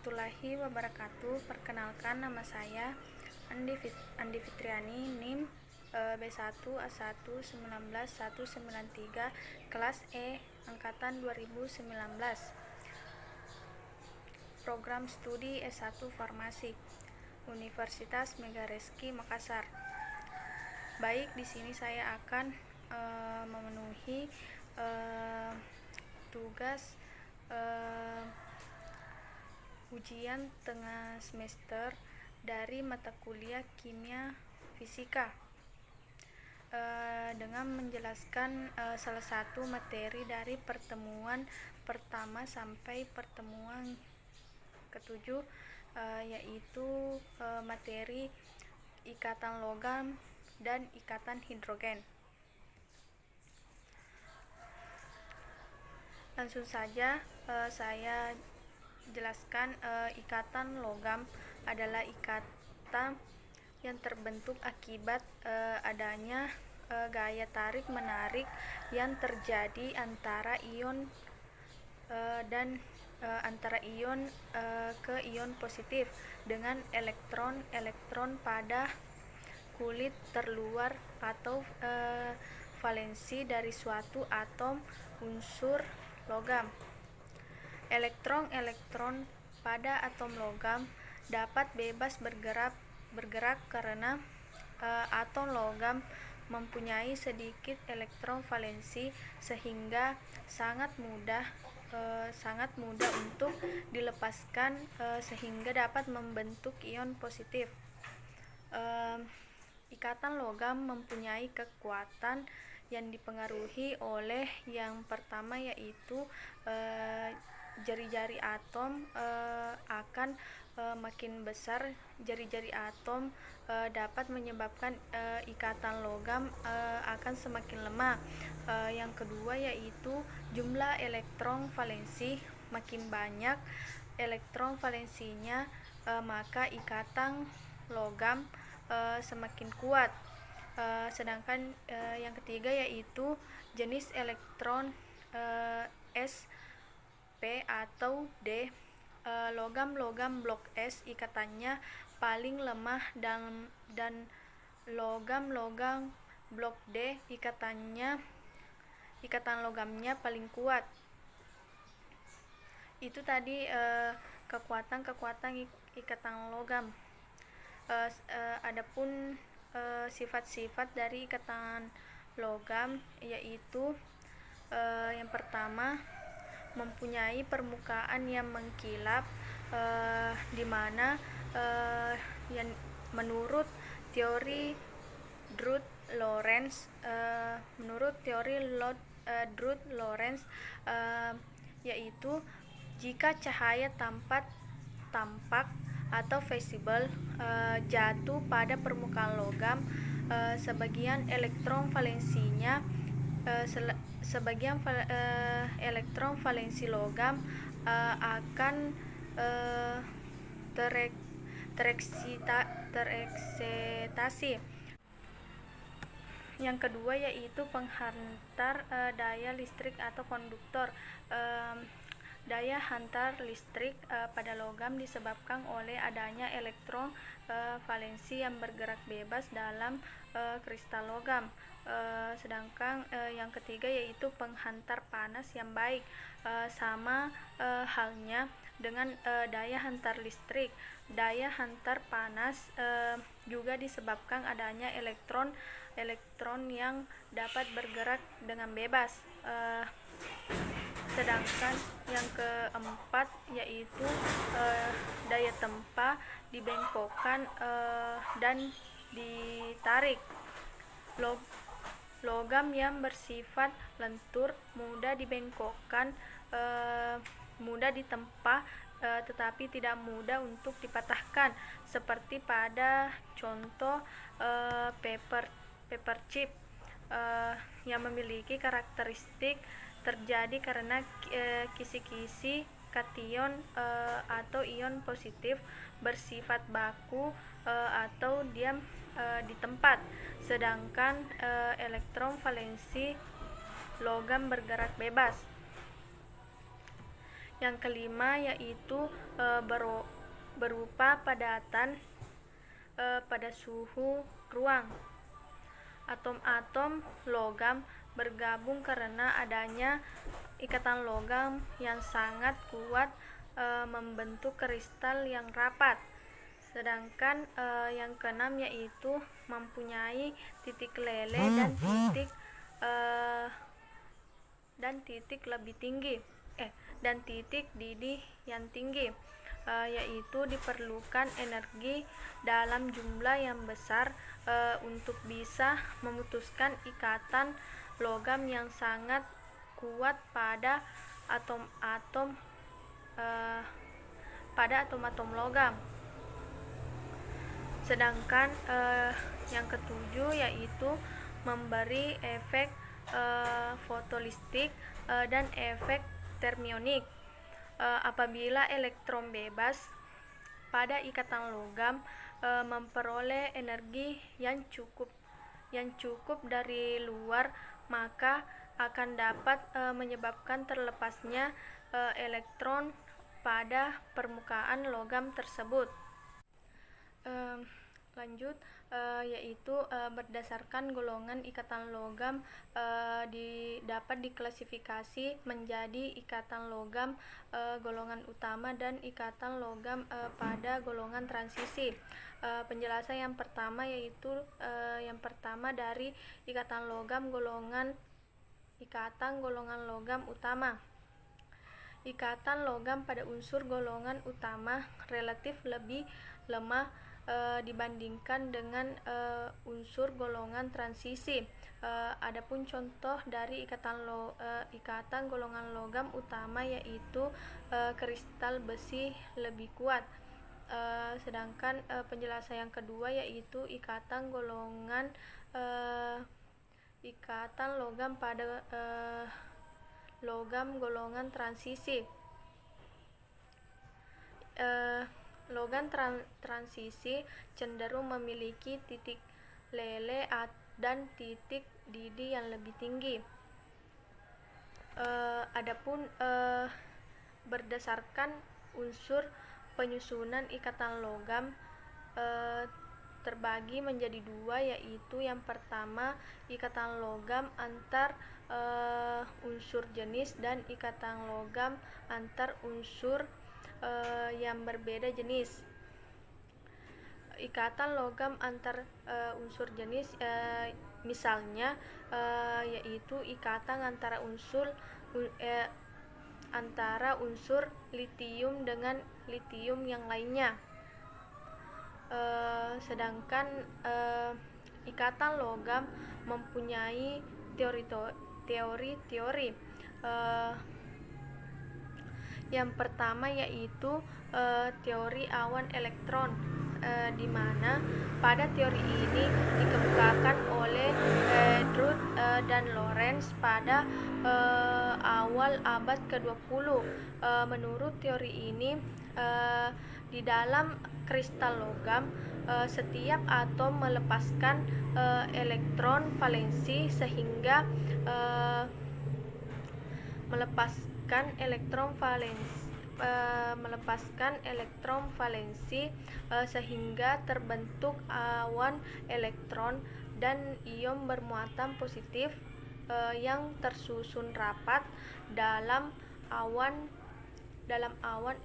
warahmatullahi wabarakatuh. Perkenalkan, nama saya Andi Fitriani, NIM B1A1191193, kelas E, angkatan 2019. Program studi S1 Farmasi, Universitas Megareski Makassar. Baik, di sini saya akan memenuhi tugas ujian tengah semester dari mata kuliah kimia fisika dengan menjelaskan salah satu materi dari pertemuan pertama sampai pertemuan ketujuh, yaitu materi ikatan logam dan ikatan hidrogen. Langsung saja saya jelaskan. Ikatan logam adalah ikatan yang terbentuk akibat adanya gaya tarik menarik yang terjadi antara ion antara ion ke ion positif dengan elektron pada kulit terluar atau valensi dari suatu atom unsur logam. Elektron pada atom logam dapat bebas bergerak karena atom logam mempunyai sedikit elektron valensi, sehingga sangat mudah untuk dilepaskan, sehingga dapat membentuk ion positif. Ikatan logam mempunyai kekuatan yang dipengaruhi oleh yang pertama, yaitu jari-jari atom akan makin besar. Jari-jari atom dapat menyebabkan ikatan logam akan semakin lemah. Yang kedua yaitu jumlah elektron valensi. Makin banyak elektron valensinya, maka ikatan logam semakin kuat. Sedangkan yang ketiga yaitu jenis elektron S, P atau D. Logam-logam blok S ikatannya paling lemah, dan logam-logam blok D ikatan logamnya paling kuat. Itu tadi kekuatan ikatan logam. Adapun sifat-sifat dari ikatan logam yaitu yang pertama, mempunyai permukaan yang mengkilap, di mana yang menurut teori Drude-Lorentz yaitu jika cahaya tampak atau visible jatuh pada permukaan logam, sebagian elektron valensi logam akan tereksitasi. Yang kedua yaitu penghantar daya listrik atau konduktor. Daya hantar listrik pada logam disebabkan oleh adanya elektron valensi yang bergerak bebas dalam kristal logam. Sedangkan yang ketiga yaitu penghantar panas yang baik. Sama halnya dengan daya hantar listrik. Daya hantar panas juga disebabkan adanya elektron yang dapat bergerak dengan bebas. Sedangkan yang keempat yaitu daya tempa dibengkokkan dan ditarik. Logam yang bersifat lentur mudah dibengkokkan, mudah ditempa, tetapi tidak mudah untuk dipatahkan, seperti pada contoh paper chip yang memiliki karakteristik terjadi karena kisi-kisi kation atau ion positif bersifat baku atau diam di tempat, sedangkan elektron valensi logam bergerak bebas. Yang kelima yaitu berupa padatan pada suhu ruang. Atom-atom logam bergabung karena adanya ikatan logam yang sangat kuat membentuk kristal yang rapat. Sedangkan yang keenam yaitu mempunyai titik lele dan titik lebih tinggi dan titik didih yang tinggi, yaitu diperlukan energi dalam jumlah yang besar untuk bisa memutuskan ikatan logam yang sangat kuat pada atom-atom logam. Sedangkan yang ketujuh yaitu memberi efek fotolistrik dan efek termionik. Apabila elektron bebas pada ikatan logam memperoleh energi yang cukup dari luar, maka akan dapat menyebabkan terlepasnya elektron pada permukaan logam tersebut. Lanjut, yaitu berdasarkan golongan ikatan logam dapat diklasifikasi menjadi ikatan logam golongan utama dan ikatan logam pada golongan transisi. Penjelasan yang pertama yaitu dari ikatan logam golongan utama. Ikatan logam pada unsur golongan utama relatif lebih lemah dibandingkan dengan unsur golongan transisi. Adapun contoh dari ikatan golongan logam utama yaitu kristal besi lebih kuat. Sedangkan penjelasan yang kedua yaitu ikatan logam pada logam golongan transisi. Logam transisi cenderung memiliki titik lele dan titik didih yang lebih tinggi. Adapun berdasarkan unsur penyusunan ikatan logam terbagi menjadi dua, yaitu yang pertama ikatan logam antar unsur jenis dan ikatan logam antar unsur yang berbeda jenis. Ikatan logam antar unsur jenis misalnya yaitu ikatan antara unsur litium dengan litium yang lainnya. Sedangkan ikatan logam mempunyai teori-teori. Yang pertama yaitu teori awan elektron, di mana pada teori ini dikemukakan oleh Drude dan Lorentz pada awal abad ke-20. Menurut teori ini, di dalam kristal logam setiap atom melepaskan elektron valensi sehingga melepaskan elektron valensi sehingga terbentuk awan elektron dan ion bermuatan positif yang tersusun rapat dalam awan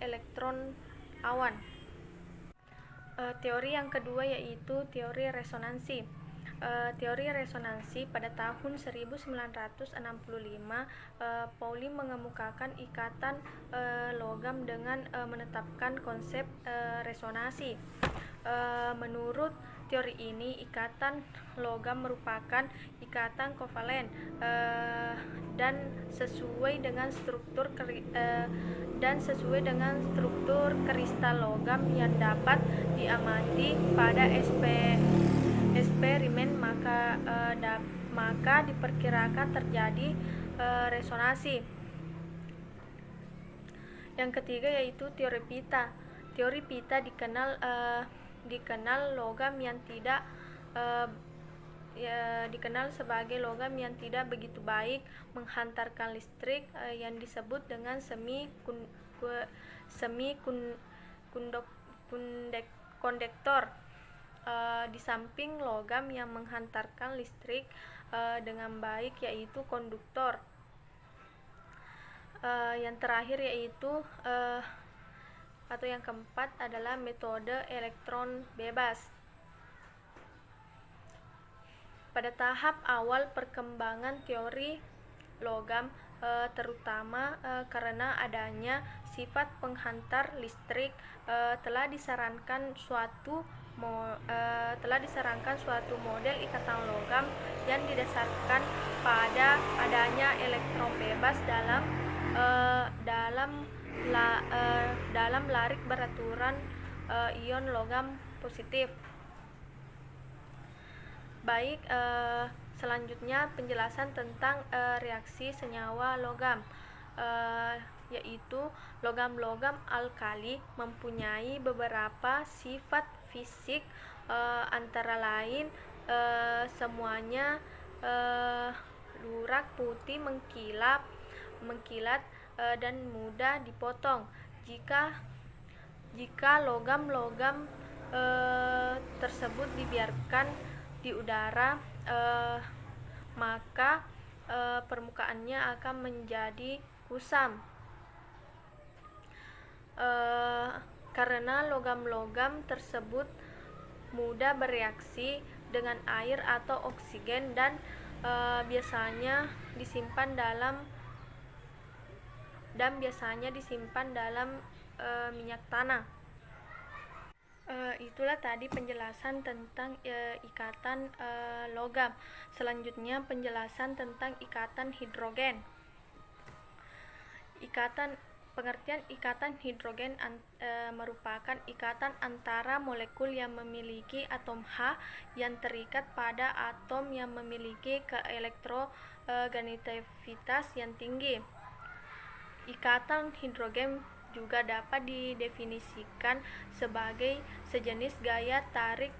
elektron awan. Teori yang kedua yaitu teori resonansi. Teori resonansi pada tahun 1965, Pauli mengemukakan ikatan logam dengan menetapkan konsep resonansi. Menurut teori ini, ikatan logam merupakan ikatan kovalen dan sesuai dengan struktur kristal logam yang dapat diamati pada eksperimen, maka diperkirakan terjadi resonansi. Yang ketiga yaitu teori pita. Teori pita dikenal logam yang tidak dikenal sebagai logam yang tidak begitu baik menghantarkan listrik yang disebut dengan kondektor. Di samping logam yang menghantarkan listrik dengan baik yaitu konduktor. Yang terakhir yaitu atau yang keempat adalah metode elektron bebas. Pada tahap awal perkembangan teori logam, terutama karena adanya sifat penghantar listrik, telah disarankan suatu model ikatan logam yang didasarkan pada adanya elektron bebas dalam larik beraturan ion logam positif. Baik, selanjutnya penjelasan tentang reaksi senyawa logam, yaitu logam-logam alkali mempunyai beberapa sifat fisik, antara lain semuanya lurak, putih, mengkilat, dan mudah dipotong. Jika logam-logam tersebut dibiarkan di udara, maka permukaannya akan menjadi kusam. Karena logam-logam tersebut mudah bereaksi dengan air atau oksigen dan biasanya disimpan dalam minyak tanah. Itulah tadi penjelasan tentang ikatan logam. Selanjutnya penjelasan tentang ikatan hidrogen. Pengertian ikatan hidrogen merupakan ikatan antara molekul yang memiliki atom H yang terikat pada atom yang memiliki keelektronegativitas yang tinggi. Ikatan hidrogen juga dapat didefinisikan sebagai sejenis gaya tarik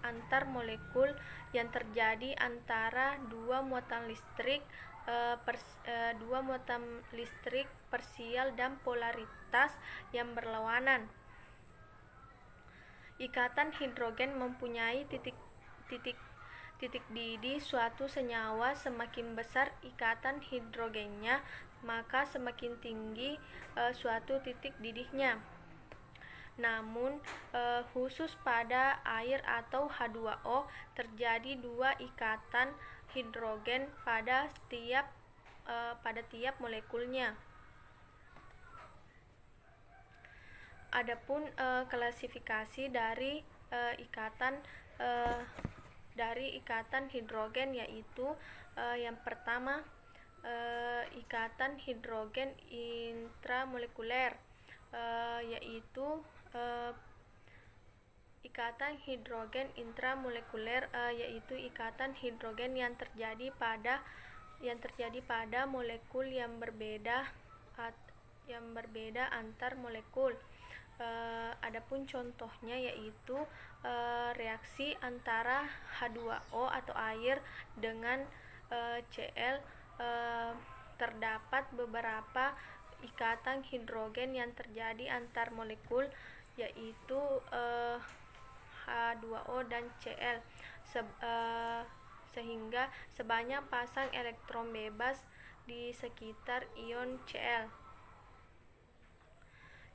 antar molekul yang terjadi antara dua muatan listrik parsial dan polaritas yang berlawanan. Ikatan hidrogen mempunyai titik didih suatu senyawa. Semakin besar ikatan hidrogennya, maka semakin tinggi suatu titik didihnya. Namun khusus pada air atau H2O terjadi dua ikatan hidrogen pada tiap molekulnya. Adapun klasifikasi dari ikatan hidrogen yaitu yang pertama, ikatan hidrogen intramolekuler, yaitu ikatan hidrogen yang terjadi pada molekul yang berbeda antar molekul. Adapun contohnya yaitu reaksi antara H2O atau air dengan Cl. Terdapat beberapa ikatan hidrogen yang terjadi antar molekul yaitu H2O dan Cl, sehingga sebanyak pasang elektron bebas di sekitar ion Cl.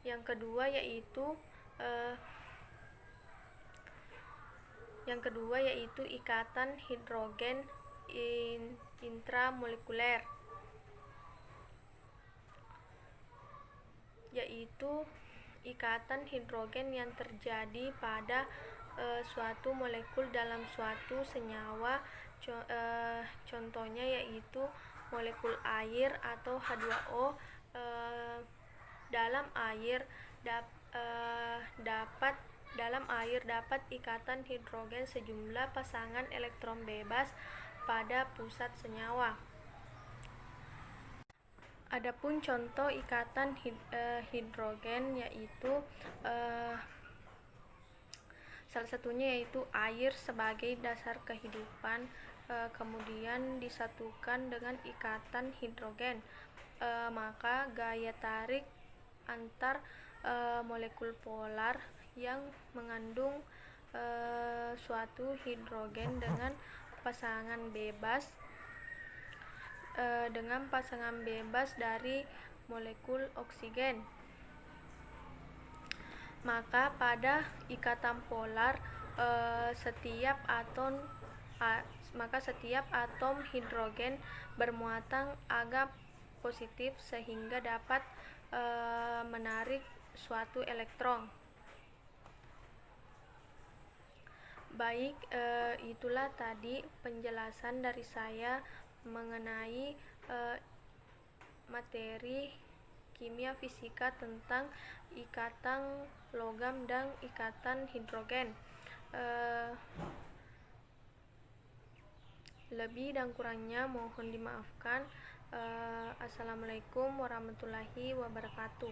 Yang kedua yaitu ikatan hidrogen intramolekuler, yaitu ikatan hidrogen yang terjadi pada suatu molekul dalam suatu senyawa. Contohnya yaitu molekul air atau H2O. Dalam air dapat ikatan hidrogen sejumlah pasangan elektron bebas pada pusat senyawa. Adapun contoh ikatan hidrogen yaitu salah satunya yaitu air sebagai dasar kehidupan, kemudian disatukan dengan ikatan hidrogen. maka gaya tarik antar molekul polar yang mengandung suatu hidrogen dengan pasangan bebas dari molekul oksigen. Maka pada ikatan polar setiap atom hidrogen bermuatan agak positif sehingga dapat menarik suatu elektron. Baik, itulah tadi penjelasan dari saya mengenai materi kimia fisika tentang ikatan logam dan ikatan hidrogen. Lebih dan kurangnya mohon dimaafkan. Assalamualaikum warahmatullahi wabarakatuh.